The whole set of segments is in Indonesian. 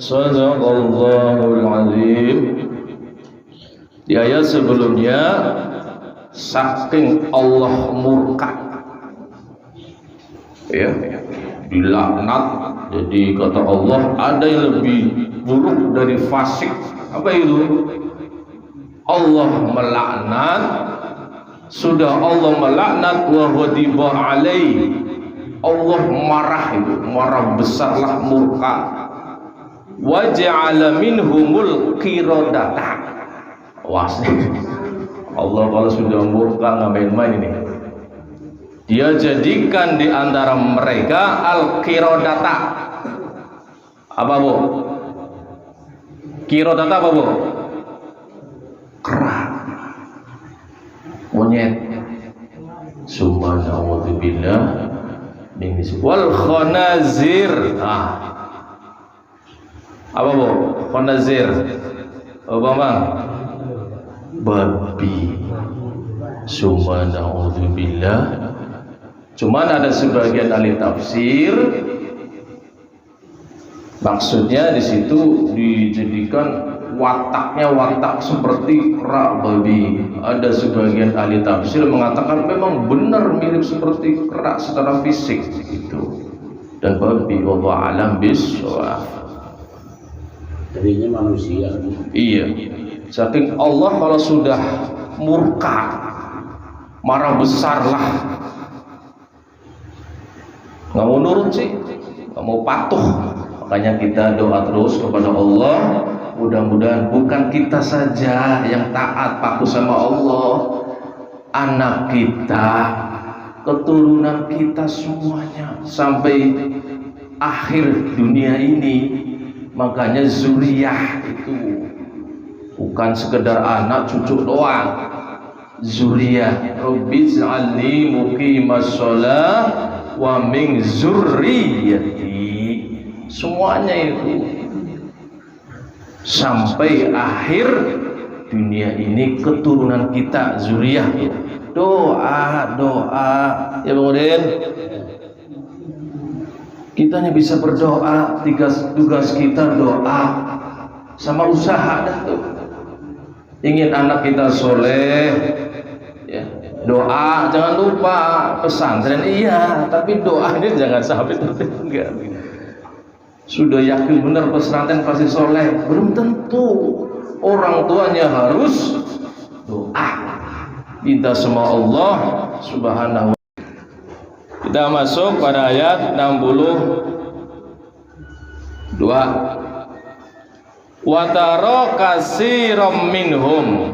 Sadaqallahul azim. Di ayat sebelumnya, saking Allah murka, ya, dilaknat. Jadi kata Allah, ada yang lebih buruk dari fasik. Apa itu? Allah melaknat. Sudah Allah melaknat, wa ghadiba alaih, Allah marah, itu marah besarlah, murka. Wa ja'ala minhumul qiradata. Wah, Allah kalau sudah murka nggak main-main ini. Dia jadikan di antara mereka al-qiradata. Apa bu? Qiradata apa bu? Kera, monyet. Subhanallah. Wal khanazir. Apa bu? Khanazir. Apa bang? Babi. Subhanallah. Cuman ada sebagian ahli tafsir, maksudnya di situ dijadikan wataknya watak seperti kera babi. Ada sebagian ahli tafsir mengatakan memang benar mirip seperti kera secara fisik itu dan babi. Wallahu a'lam bishawab. Jadinya manusia. Iya. Saking Allah kalau sudah murka, marah besar lah, nggak mau nurut sih, nggak mau patuh. Makanya kita doa terus kepada Allah, mudah-mudahan bukan kita saja yang taat patuh sama Allah, anak kita, keturunan kita semuanya sampai akhir dunia ini. Makanya zuriyah itu bukan sekedar anak cucu doang. Zuriyah, Rabbi ij'alni muqimas shalah wa min zurriyyati. Semuanya itu sampai akhir dunia ini, keturunan kita, zuriyah. Doa ya Bang Udin. Kita hanya bisa berdoa, tugas kita doa sama usaha dah tuh. Ingin anak kita soleh, ya, doa. Jangan lupa pesantren iya, tapi doa ini jangan sampai tertinggal. Sudah yakin benar pesantren pasti soleh, belum tentu. Orang tuanya harus doa, minta sama Allah Subhanahu. Kita masuk pada ayat 62. Wa tara katsiran minhum.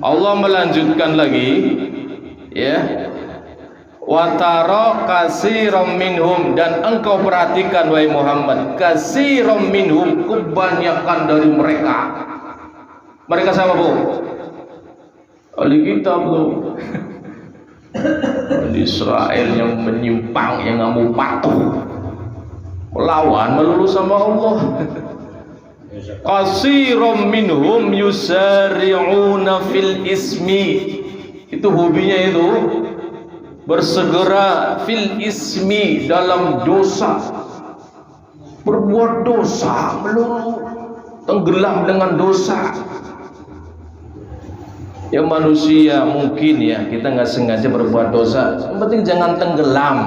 Allah melanjutkan lagi, ya. Wa tara katsiran minhum, dan engkau perhatikan wahai Muhammad, katsiran minhum, kebanyakan dari mereka. Mereka siapa bu? Ahli kitab tuh. Israel yang menyimpang, yang nggak mau patuh, melawan melulu sama Allah. Qasirum minhum yusari'una fil ismi. Itu hobinya itu bersegera fil ismi, dalam dosa, berbuat dosa melulu, tenggelam dengan dosa. Ya manusia mungkin ya kita nggak sengaja berbuat dosa, yang penting jangan tenggelam,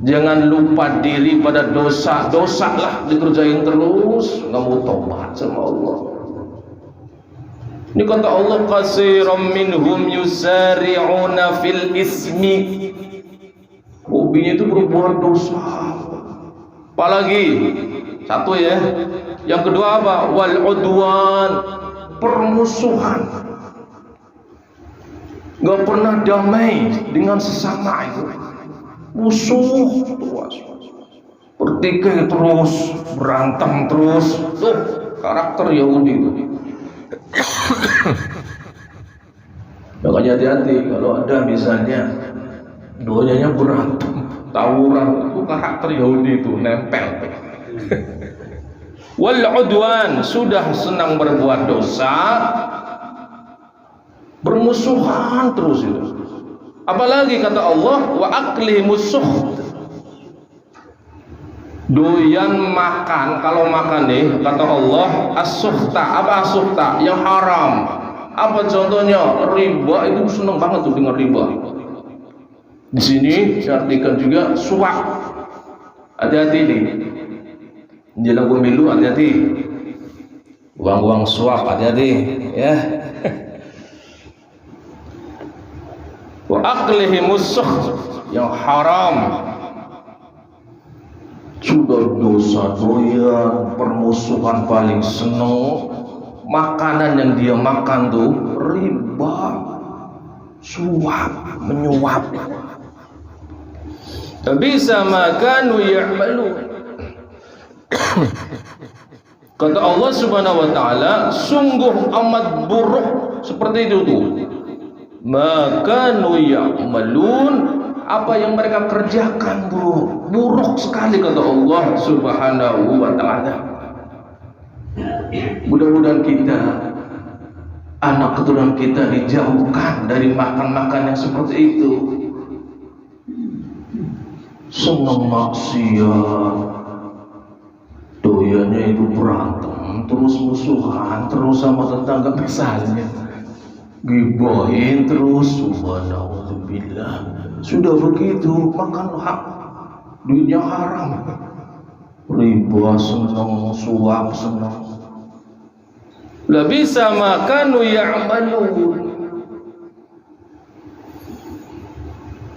jangan lupa diri pada dosa. Dosa lah dikerjain terus, nggak mau tobat sama Allah. Ini kata Allah, katsiran minhum yusari'una fil ismi. Hobinya itu berbuat dosa. Apalagi satu ya, yang kedua apa? Wal udwan, permusuhan. Gak pernah damai dengan sesama itu, musuh terus, bertikai terus, berantem terus. Tuh karakter Yahudi itu. Makanya hati-hati kalau ada misalnya doanya berantem, tawuran, itu karakter Yahudi itu nempel. Wal udwan, sudah senang berbuat dosa, bermusuhan terus itu. Apalagi kata Allah, wa akli musuh, doyan makan. Kalau makan nih kata Allah as-sukhta. Apa as-sukhta? Yang haram. Apa contohnya? Riba. Itu seneng banget tuh dengar riba. Di sini diartikan juga suap. Hati-hati nih, menjelang pemilu hati-hati. Uang-uang suap hati-hati ya. Wa aklihimus sukh, yang haram. Sudah dosa doyan, permusuhan paling seneng. Makanan yang dia makan tuh riba, suap, menyuap. Bisa makanu ya'malu. Kata Allah Subhanahu wa taala, sungguh amat buruk seperti itu tuh. Makanu ya'malun, apa yang mereka kerjakan tuh buruk sekali kata Allah Subhanahu wa taala. Mudah-mudahan kita, anak keturunan kita dijauhkan dari makan-makan yang seperti itu. Senang maksiat, doyannya itu berantem, terus musuhan, terus sama tetangga misalnya, gibahin terus, subhanallah. Sudah begitu makan hak, duitnya haram, riba senang, suap senang. La bisa makanu ya'malun.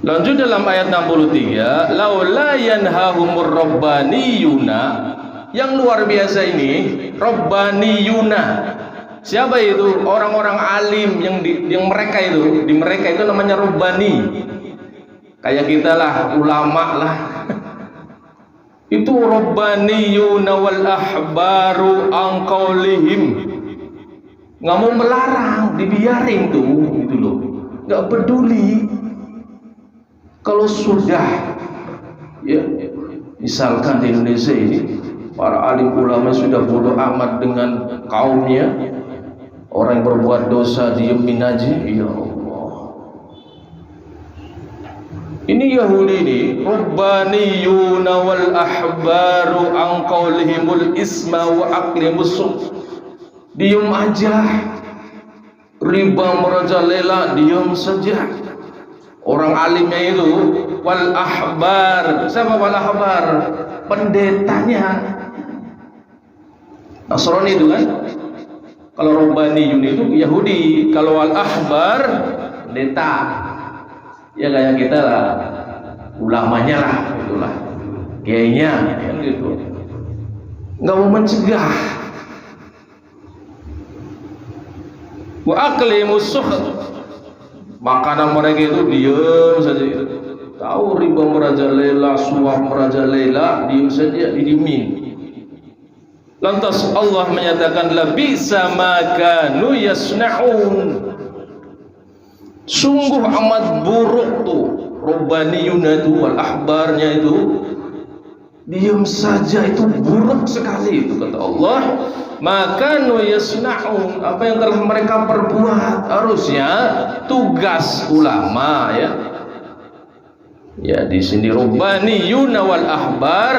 Lanjut dalam ayat 63, laula yanhahumur rabbaniyuna. Yang luar biasa ini rabbaniyuna. Siapa itu? Orang-orang alim yang mereka itu, di mereka itu namanya rabbani. Kayak kita lah, ulama lah. Itu rabbaniyuna wal ahbaru an qaulihim. Nggak mau melarang, dibiarin tuh gitu loh. Nggak peduli. Kalau sudah ya, misalkan di Indonesia ini para alim ulama sudah bodoh amat dengan kaumnya, orang yang berbuat dosa diemin aja, ya Allah. Ini Yahudi ini, rabbaniyuna wal ahbaru an qaulihimul isma wa aqlimus suq. Diem aja, riba merajalela, diem saja. Orang alimnya itu wal ahbar. Siapa wal ahbar? Pendetanya Nasrani itu kan. Kalau Rabbaniyun itu Yahudi, kalau wal ahbar pendeta. Ya kayak kita lah, ulamanya lah, itulah kiainya kan gitu. Nggak mau mencegah. Wa aqlimus sukh. Makanan mereka itu diam saja. Tahu riba merajalela, suap merajalela, diam saja, didiemin. Lantas Allah menyatakan labisa ma kanu yasnaun. Sungguh amat buruk tuh rabbaniyuna itu wal ahbarnya itu. Diam saja, itu buruk sekali itu kata Allah. Maka yasnaun, apa yang telah mereka perbuat. Harusnya tugas ulama ya. Ya di sini rabbaniyuna wal ahbar,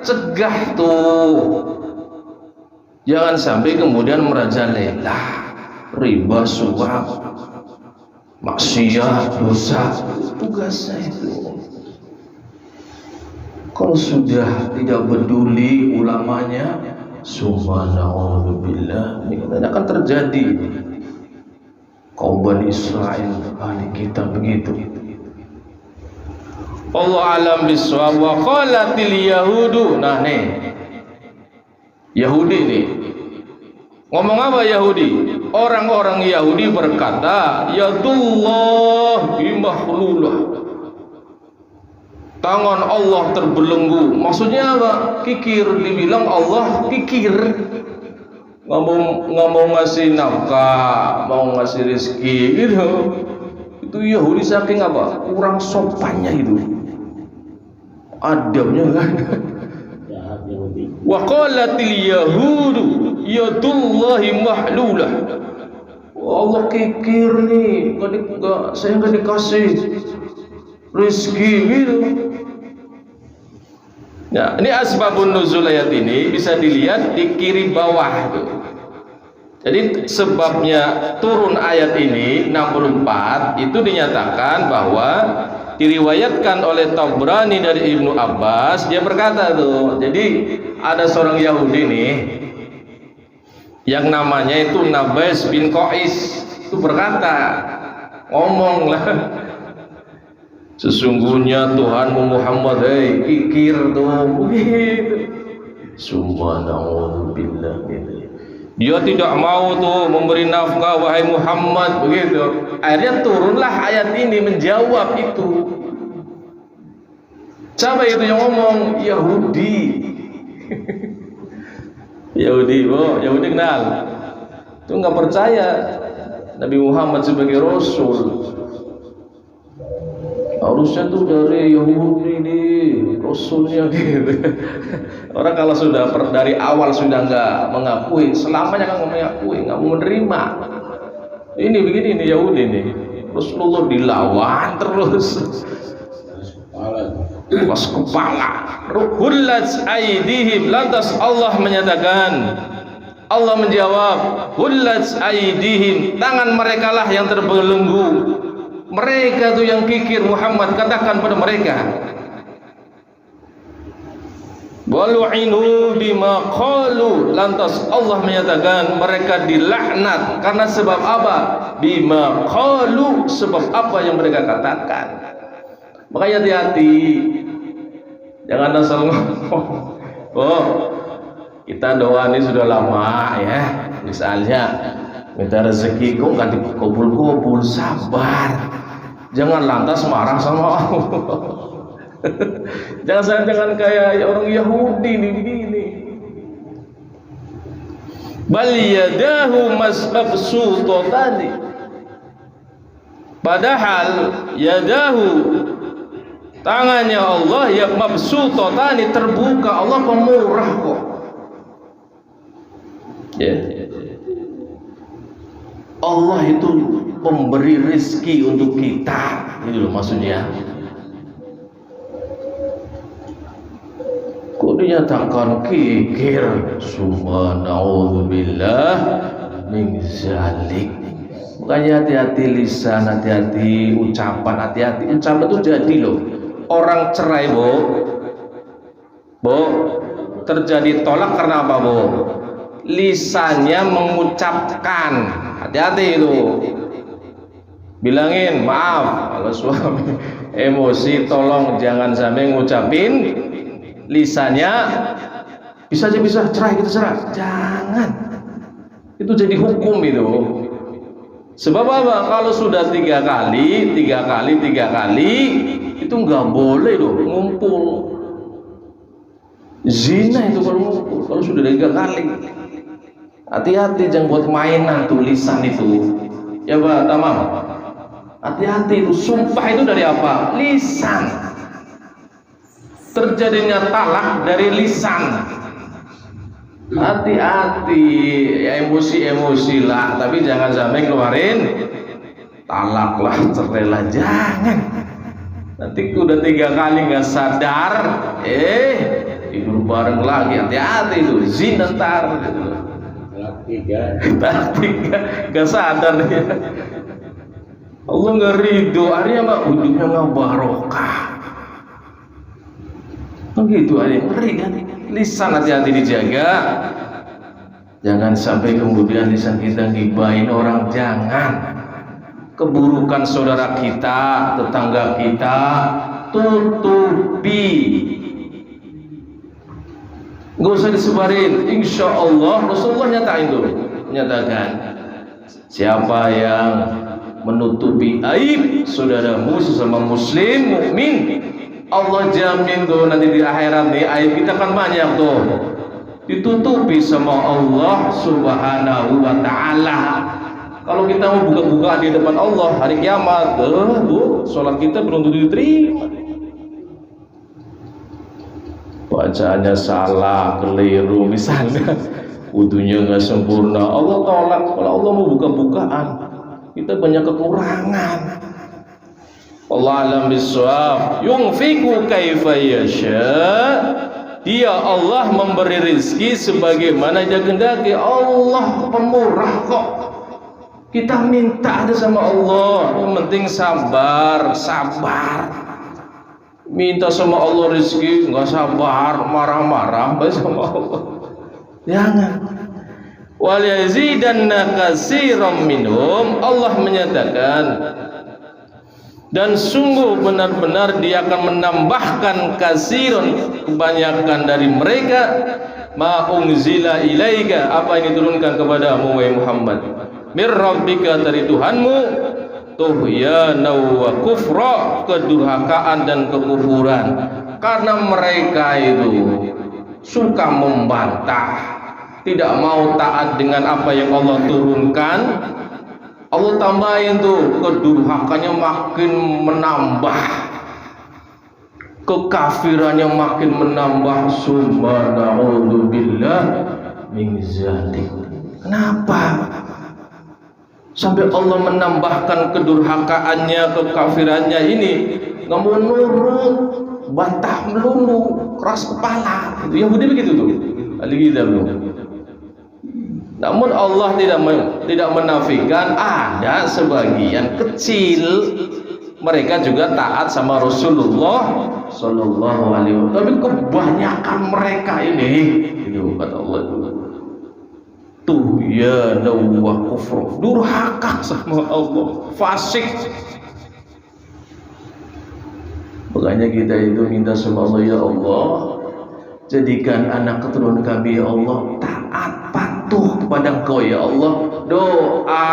cegah tuh. Jangan sampai kemudian merajalela, riba, suap, maksiat, dosa. Tugasnya itu. Kalau sudah tidak peduli ulamanya, subhanallah, ini akan terjadi. Kaum Bani Israel, ahli kitab begitu. Allah alam bisawab. Wa qalatil yahudu. Nah nih, Yahudi nih ngomong apa Yahudi? Orang-orang Yahudi berkata, yadullahi maghlulah. Tangan Allah terbelenggu. Maksudnya apa? Kikir. Dibilang Allah kikir. Nggak mau ngasih nafkah, mau ngasih rezeki gitu. Itu Yahudi saking apa? Kurang sopannya itu. Adabnya kan. Wa qalatil yahudu yadullahi mahlulah. Allah kikir nih. Saya nggak dikasih rezeki gitu. Nah, ini asbabun nuzul ayat ini bisa dilihat di kiri bawah itu. Jadi sebabnya turun ayat ini 64 itu dinyatakan bahwa diriwayatkan oleh Tabrani dari Ibnu Abbas, dia berkata tuh, jadi ada seorang Yahudi nih yang namanya itu Nabais bin Qais, itu berkata, ngomong lah, sesungguhnya Tuhanmu Muhammad, pikir tuh begitu. Subhanallah, dia tidak mau tuh memberi nafkah wahai Muhammad, begitu. Akhirnya turunlah ayat ini menjawab itu. Siapa itu yang ngomong? Yahudi. Yahudi kenal. Itu nggak percaya Nabi Muhammad sebagai Rasul. Harusnya tuh dari Yahudi nih Rasulnya gitu. Orang kalau sudah dari awal sudah nggak mengakui, selamanya kan nggak mengakui, nggak mau menerima. Ini begini nih Yahudi nih, Rasulullah dilawan terus. Was kepala. Hullat aidihim, lantas Allah menyatakan, Allah menjawab, hullat aidihim, tangan mereka lah yang terbelenggu. Mereka tuh yang kikir, Muhammad katakan pada mereka, walu'inu bima qalu, lantas Allah menyatakan mereka dilaknat karena sebab apa? Bima qalu, sebab apa yang mereka katakan. Makanya hati-hati, jangan asal ngomong. Oh, kita doa ini sudah lama ya, misalnya minta rezeki kok nggak dikabul-kabul, sabar, jangan lantas marah sama Allah. Jangan kayak orang Yahudi nih begini. Bal yadahu mabsuutatan, padahal yadahu, tangannya Allah ya mabsuutatan, terbuka. Allah pemurah kok. Allah itu pemberi rezeki untuk kita, ini loh maksudnya. Kok dinyatakan kikir? Subhanallah min zalik. Makanya hati-hati lisan, hati-hati ucapan, hati-hati ucapan itu jadi loh. Orang cerai bo, terjadi tolak karena apa bo? Lisannya mengucapkan. Hati-hati itu. Bilangin maaf kalau suami emosi, tolong jangan sampai ngucapin, lisannya bisa cerai, kita cerai, jangan. Itu jadi hukum itu. Sebab apa? Kalau sudah tiga kali itu nggak boleh loh ngumpul. Zina itu kalau ngumpul, kalau sudah 3 kali. Hati-hati, jangan buat mainan tulisan itu. Ya Pak Tamam, hati-hati itu. Sumpah itu dari apa? Lisan. Terjadinya talak dari lisan. Hati-hati, ya emosi lah, tapi jangan sampai keluarin talak lah, cerai lah, jangan. Nanti udah 3 kali nggak sadar, tidur bareng lagi. Hati-hati itu, zina ntar. Tiga gak sadar ya. Allah nggak ridho, akhirnya mak hidupnya nggak barokah. Begitu aja, ngeri kan. Lisan hati-hati dijaga, jangan sampai kemudian lisan kita ngibahin orang. Jangan. Keburukan saudara kita, tetangga kita, tutupi. Gak usah disebarin. Insya Allah Rasulullah nyatakan, siapa yang menutupi aib saudaramu sesama muslim mukmin, Allah jamin tuh nanti di akhirat nih, aib kita kan banyak tuh ditutupi sama Allah Subhanahu wa ta'ala. Kalau kita mau buka-buka di depan Allah hari kiamat, sholat kita belum tentu diterima. Bacaannya salah, keliru, misalnya wudunya nggak sempurna, Allah tolak. Kalau Allah mau buka-bukaan, kita banyak kekurangan. Allah alam bisawab. Yunfiqu kaifa yasha, Dia Allah memberi rizki sebagaimana dia kehendaki. Allah pemurah kok. Kita minta ada sama Allah. Yang penting sabar. Minta sama Allah rizki, nggak sabar, marah-marah sama Allah. Jangan. Wal yazidanna katsiran minhum, Allah menyatakan, dan sungguh benar-benar Dia akan menambahkan katsiran, kebanyakan dari mereka, ma unzila ilaika, apa yang diturunkan kepadamu wahai Muhammad, mir rabbika, dari Tuhanmu, tuhyana wa kufra, kedurhakaan dan kekufuran. Karena mereka itu suka membantah, tidak mau taat dengan apa yang Allah turunkan. Allah tambahin tuh, kedurhakannya makin menambah, kekafirannya makin menambah. Subhanallah min zalik. Kenapa? Sampai Allah menambahkan kedurhakaannya, kekafirannya ini, nggak mau nurut, bantah melulu, keras kepala. Itu Yahudi begitu tuh. Namun Allah tidak menafikan ada sebagian kecil mereka juga taat sama Rasulullah Sallallahu Alaihi Wasallam. Tapi kebanyakan mereka ini, itu kata Allah, tuhyana wa kufur, durhaka sama Allah, fasik. Makanya kita itu minta sama Allah, ya Allah, jadikan anak keturunan kami ya Allah taat patuh kepada Engkau ya Allah. Doa.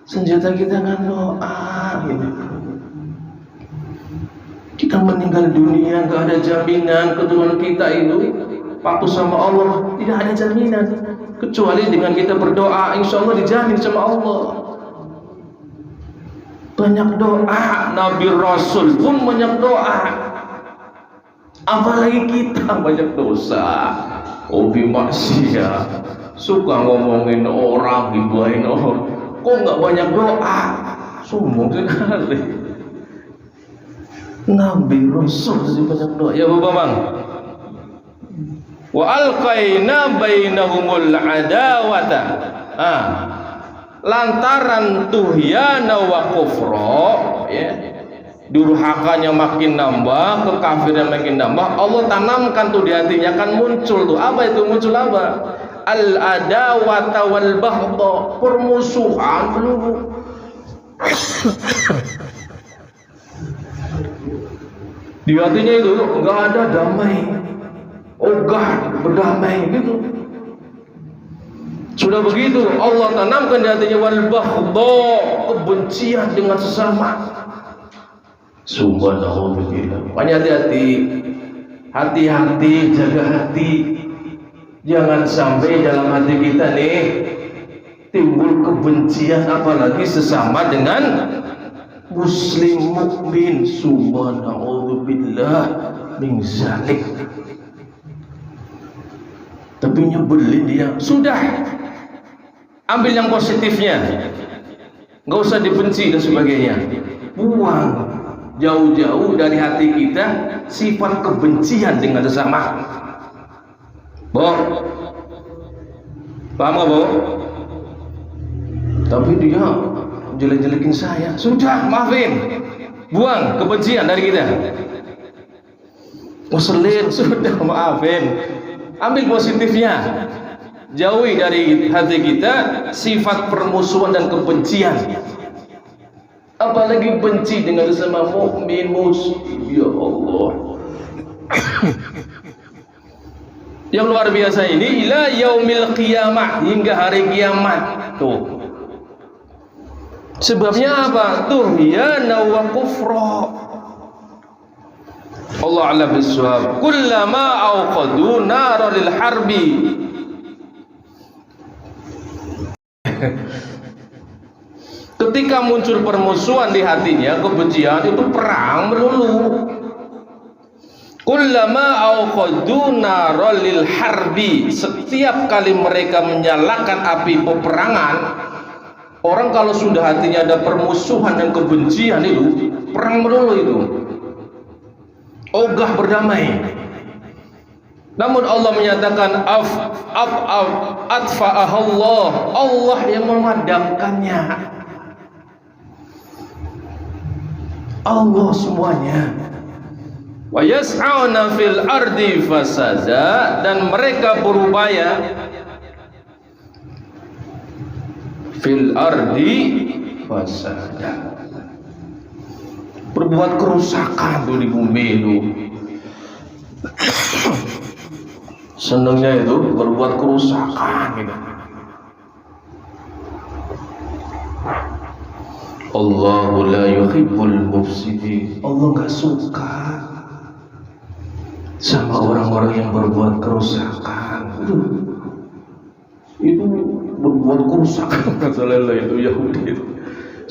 Senjata kita kan doa. Kita meninggal dunia gak ada jaminan keturunan kita itu patuh sama Allah, tidak ada jaminan. Kecuali dengan kita berdoa, insya Allah dijamin sama Allah. Banyak doa, Nabi Rasul pun banyak doa. Apalagi kita banyak dosa, hobi maksiat, suka ngomongin orang, gibahin orang. Kok nggak banyak doa? Sombong sekali. Nabi Rasul sih banyak doa. Ya Bapak Bang. Wa alqaina bainahumul adawata. Lantaran tuhyana wa kufra, ya, durhakanya makin nambah, kekafiran makin nambah, Allah tanamkan tuh di hatinya, kan muncul tuh. Apa itu muncul apa? Al adawata wal baghdha, permusuhan dulu. Di hatinya itu enggak ada damai, ogah berdamai gitu. Sudah begitu Allah tanamkan di hatinya wal baghdha, kebencian dengan sesama. Subhanallah. Makanya hati-hati, jaga hati. Jangan sampai dalam hati kita nih timbul kebencian, apalagi sesama dengan muslim mukmin. Subhanallah min zalik. Tapi nyebelin dia. Sudah, ambil yang positifnya, nggak usah dibenci dan sebagainya. Buang jauh-jauh dari hati kita sifat kebencian dengan sesama. Bo, paham gak Bo? Tapi dia jelek-jelekin saya. Sudah, maafin. Buang kebencian dari kita. Ngeselin, sudah, maafin. Ambil positifnya. Jauhi dari hati kita sifat permusuhan dan kebencian. Apalagi benci dengan sesama mukmin muslim. Ya Allah. Yang luar biasa ini ila yaumil qiyamah, hingga hari kiamat. Tuh. Sebabnya apa? Tuhyana wa kufra. Allah a'lam bissawab. Kullama auqadu nara lil harbi. Ketika muncul permusuhan di hatinya, kebencian, itu perang melulu. Kullama auqadu nara lil harbi, setiap kali mereka menyalakan api peperangan. Orang kalau sudah hatinya ada permusuhan dan kebencian itu perang melulu itu. ogah berdamai. Namun Allah menyatakan atfa'ahallah, Allah yang memadamkannya. Allah semuanya. Wa yas'auna fil ardi fasada, dan mereka berupaya fil ardi fasada, berbuat kerusakan tuh di bumi itu. Senangnya itu berbuat kerusakan gitu. Allahu la yuhibbul mufsidin. Allah enggak suka sama orang-orang yang berbuat kerusakan. Itu berbuat kerusakan masalah itu Yahudi itu.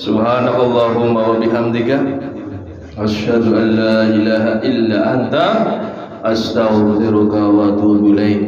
Subhanakallahumma wa bihamdika asyhadu an la ilaha illa anta astaghfiruka wa atubu ilaik.